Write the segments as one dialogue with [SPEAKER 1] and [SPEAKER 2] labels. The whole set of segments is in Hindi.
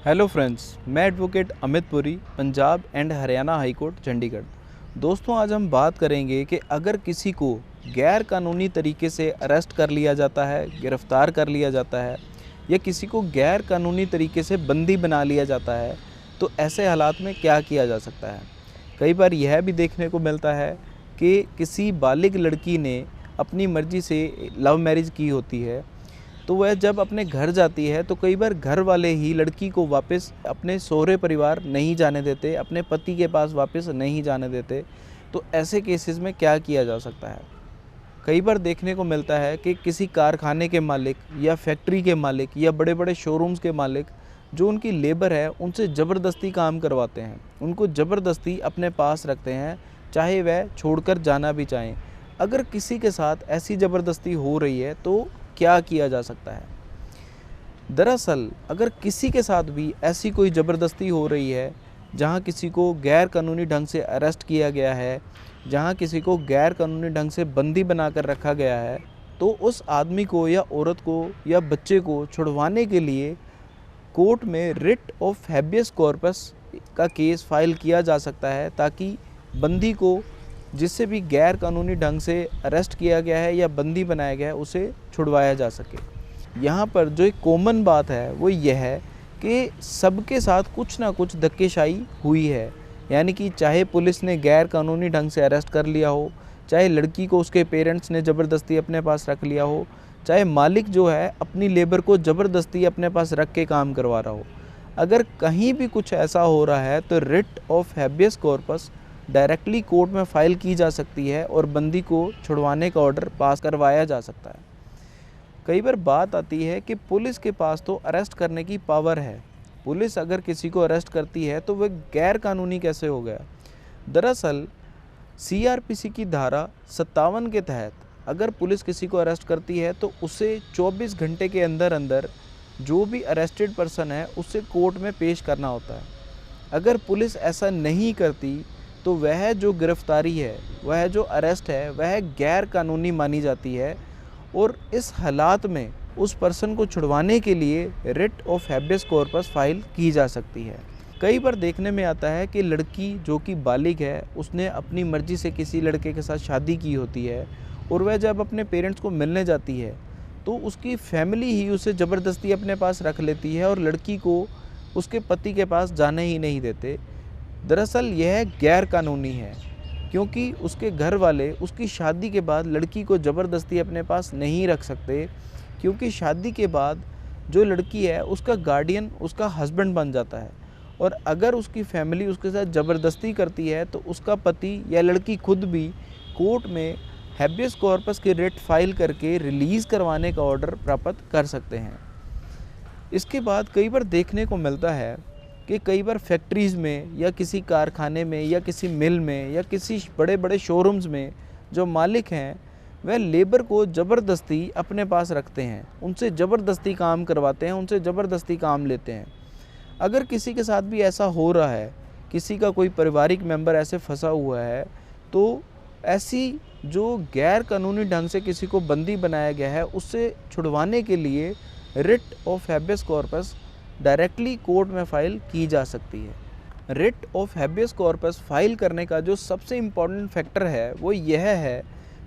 [SPEAKER 1] हेलो फ्रेंड्स, मैं advocate Amit Puri, Punjab and Haryana high court Chandigarh. दोस्तों, आज हम बात करेंगे कि अगर किसी को गैर कानूनी तरीके से अरेस्ट कर लिया जाता है, गिरफ़्तार कर लिया जाता है या किसी को गैर कानूनी तरीके से बंदी बना लिया जाता है, तो ऐसे हालात में क्या किया जा सकता है। कई बार यह भी देखने को मिलता है कि किसी बालिग लड़की ने अपनी मर्ज़ी से लव मैरिज की होती है, तो वह जब अपने घर जाती है तो कई बार घर वाले ही लड़की को वापस अपने सहुरे परिवार नहीं जाने देते, अपने पति के पास वापस नहीं जाने देते। तो ऐसे केसेस में क्या किया जा सकता है। कई बार देखने को मिलता है कि किसी कारखाने के मालिक या फैक्ट्री के मालिक या बड़े बड़े शोरूम्स के मालिक जो उनकी लेबर है उनसे ज़बरदस्ती काम करवाते हैं, उनको ज़बरदस्ती अपने पास रखते हैं, चाहे वह छोड़कर जाना भी चाहें। अगर किसी के साथ ऐसी ज़बरदस्ती हो रही है तो क्या किया जा सकता है। दरअसल अगर किसी के साथ भी ऐसी कोई ज़बरदस्ती हो रही है, जहां किसी को गैर कानूनी ढंग से अरेस्ट किया गया है, जहां किसी को गैर कानूनी ढंग से बंदी बनाकर रखा गया है, तो उस आदमी को या औरत को या बच्चे को छुड़वाने के लिए कोर्ट में रिट ऑफ हैबियस कॉर्पस का केस फाइल किया जा सकता है, ताकि बंदी को जिससे भी गैर कानूनी ढंग से अरेस्ट किया गया है या बंदी बनाया गया है उसे छुड़वाया जा सके। यहाँ पर जो एक कॉमन बात है वो यह है कि सबके साथ कुछ ना कुछ धक्केशाही हुई है। यानी कि चाहे पुलिस ने गैर कानूनी ढंग से अरेस्ट कर लिया हो, चाहे लड़की को उसके पेरेंट्स ने ज़बरदस्ती अपने पास रख लिया हो, चाहे मालिक जो है अपनी लेबर को ज़बरदस्ती अपने पास रख के काम करवा रहा हो। अगर कहीं भी कुछ ऐसा हो रहा है तो writ of habeas corpus directly court में फ़ाइल की जा सकती है और बंदी को छुड़वाने का ऑर्डर पास करवाया जा सकता है। कई बार बात आती है कि पुलिस के पास तो अरेस्ट करने की पावर है, पुलिस अगर किसी को अरेस्ट करती है तो वह गैर कानूनी कैसे हो गया। दरअसल सीआरपीसी की धारा 57 के तहत अगर पुलिस किसी को अरेस्ट करती है तो उसे 24 घंटे के अंदर अंदर जो भी अरेस्टेड पर्सन है उसे कोर्ट में पेश करना होता है। अगर पुलिस ऐसा नहीं करती तो वह जो गिरफ्तारी है, वह जो अरेस्ट है, वह गैर कानूनी मानी जाती है और इस हालात में उस पर्सन को छुड़वाने के लिए writ of habeas corpus file की जा सकती है। कई बार देखने में आता है कि लड़की जो कि बालिग है उसने अपनी मर्ज़ी से किसी लड़के के साथ शादी की होती है और वह जब अपने पेरेंट्स को मिलने जाती है तो उसकी फैमिली ही उसे ज़बरदस्ती अपने पास रख लेती है और लड़की को उसके पति के पास जाने ही नहीं देते। दरअसल यह गैर कानूनी है, क्योंकि उसके घर वाले उसकी शादी के बाद लड़की को ज़बरदस्ती अपने पास नहीं रख सकते, क्योंकि शादी के बाद जो लड़की है उसका गार्डियन उसका हस्बैंड बन जाता है और अगर उसकी फैमिली उसके साथ ज़बरदस्ती करती है तो उसका पति या लड़की खुद भी कोर्ट में हैबियस कॉर्पस की रिट फाइल करके रिलीज़ करवाने का ऑर्डर प्राप्त कर सकते हैं। इसके बाद कई बार देखने को मिलता है कि कई बार फैक्ट्रीज़ में या किसी कारखाने में या किसी मिल में या किसी बड़े बड़े शोरूम्स में जो मालिक हैं वह लेबर को ज़बरदस्ती अपने पास रखते हैं, उनसे ज़बरदस्ती काम करवाते हैं, उनसे ज़बरदस्ती काम लेते हैं। अगर किसी के साथ भी ऐसा हो रहा है, किसी का कोई पारिवारिक मेंबर ऐसे फंसा हुआ है, तो ऐसी जो गैर कानूनी ढंग से किसी को बंदी बनाया गया है उससे छुड़वाने के लिए writ of habeas corpus directly court में फ़ाइल की जा सकती है। Writ of habeas corpus file करने का जो सबसे इम्पॉर्टेंट फैक्टर है वो यह है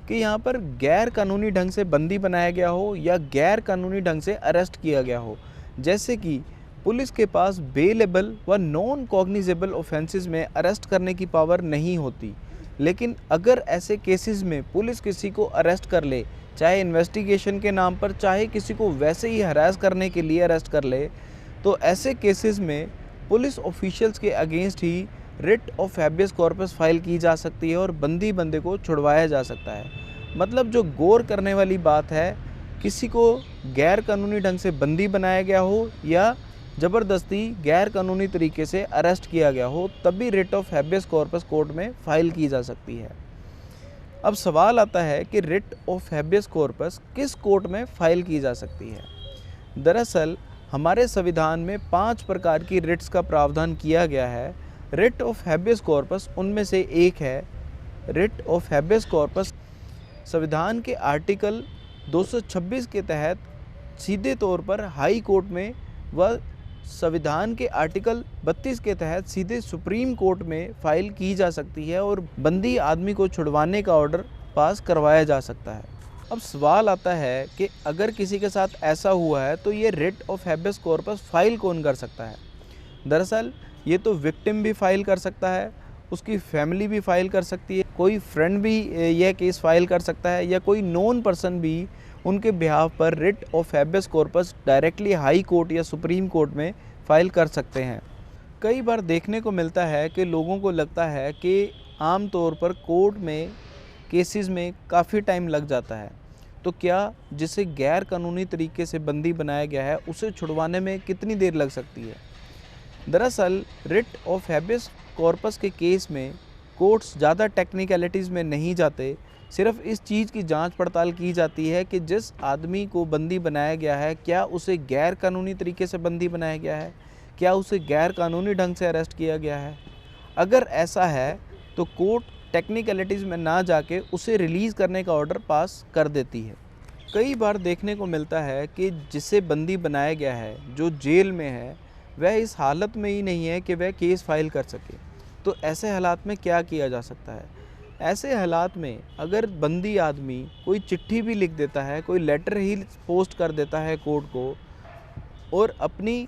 [SPEAKER 1] कि यहाँ पर गैर कानूनी ढंग से बंदी बनाया गया हो या गैर कानूनी ढंग से अरेस्ट किया गया हो। जैसे कि पुलिस के पास बेलेबल व नॉन कॉग्निजेबल ऑफेंसेस में अरेस्ट करने की पावर नहीं होती, लेकिन अगर ऐसे केसेस में पुलिस किसी को अरेस्ट कर ले, चाहे इन्वेस्टिगेशन के नाम पर, चाहे किसी को वैसे ही हरास करने के लिए अरेस्ट कर ले, तो ऐसे केसेस में पुलिस ऑफिशियल्स के against he writ of habeas corpus file की जा सकती है और बंदे को छुड़वाया जा सकता है। मतलब जो गौर करने वाली बात है, किसी को गैर कानूनी ढंग से बंदी बनाया गया हो या ज़बरदस्ती गैर कानूनी तरीके से अरेस्ट किया गया हो, तभी writ of habeas corpus court में फ़ाइल की जा सकती है। अब सवाल आता है कि रिट ऑफ हैबियस कॉर्पस किस कोर्ट में फ़ाइल की जा सकती है। दरअसल हमारे संविधान में 5 प्रकार की रिट्स का प्रावधान किया गया है। रिट ऑफ हैबियस कॉर्पस उनमें से एक है। रिट ऑफ हैबियस कॉर्पस संविधान के आर्टिकल 226 के तहत सीधे तौर पर हाई कोर्ट में व संविधान के आर्टिकल 32 के तहत सीधे सुप्रीम कोर्ट में फाइल की जा सकती है और बंदी आदमी को छुड़वाने का ऑर्डर पास करवाया जा सकता है। अब सवाल आता है कि अगर किसी के साथ ऐसा हुआ है तो ये writ of habeas corpus file कौन कर सकता है? दरअसल ये तो विक्टिम भी फाइल कर सकता है, उसकी फैमिली भी फाइल कर सकती है, कोई फ्रेंड भी यह केस फाइल कर सकता है, या कोई नॉन पर्सन भी उनके बिहाफ पर writ of habeas corpus directly high court या सुप्रीम कोर्ट में फ़ाइल कर सकते हैं। कई बार देखने को मिलता है कि लोगों को लगता है कि आम तौर पर कोर्ट में केसेस में काफ़ी टाइम लग जाता है, तो क्या जिसे गैर कानूनी तरीके से बंदी बनाया गया है उसे छुड़वाने में कितनी देर लग सकती है? दरअसल रिट ऑफ हैबेस कॉर्पस के केस में कोर्ट्स ज़्यादा टेक्निकलिटीज़ में नहीं जाते, सिर्फ इस चीज़ की जांच पड़ताल की जाती है कि जिस आदमी को बंदी बनाया गया है क्या उसे गैर कानूनी तरीके से बंदी बनाया गया है, क्या उसे गैर कानूनी ढंग से अरेस्ट किया गया है। अगर ऐसा है तो कोर्ट टेक्निकलिटीज़ में ना जाके उसे रिलीज़ करने का ऑर्डर पास कर देती है। कई बार देखने को मिलता है कि जिसे बंदी बनाया गया है, जो जेल में है, वह इस हालत में ही नहीं है कि वह केस फाइल कर सके। तो ऐसे हालात में क्या किया जा सकता है? ऐसे हालात में अगर बंदी आदमी कोई चिट्ठी भी लिख देता है, कोई लेटर ही पोस्ट कर देता है कोर्ट को और अपनी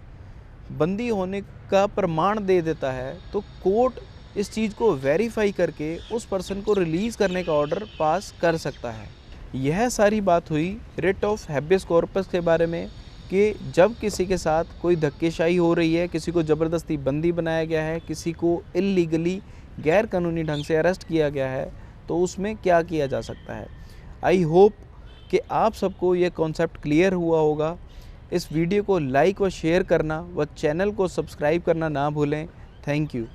[SPEAKER 1] बंदी होने का प्रमाण दे देता है, तो कोर्ट इस चीज़ को वेरीफाई करके उस पर्सन को रिलीज़ करने का ऑर्डर पास कर सकता है। यह सारी बात हुई रिट ऑफ हैबेस कॉर्पस के बारे में कि जब किसी के साथ कोई धक्केशाही हो रही है, किसी को ज़बरदस्ती बंदी बनाया गया है, किसी को इल्लीगली गैर कानूनी ढंग से अरेस्ट किया गया है, तो उसमें क्या किया जा सकता है। आई होप कि आप सबको ये कॉन्सेप्ट क्लियर हुआ होगा। इस वीडियो को लाइक व शेयर करना व चैनल को सब्सक्राइब करना ना भूलें। Thank you.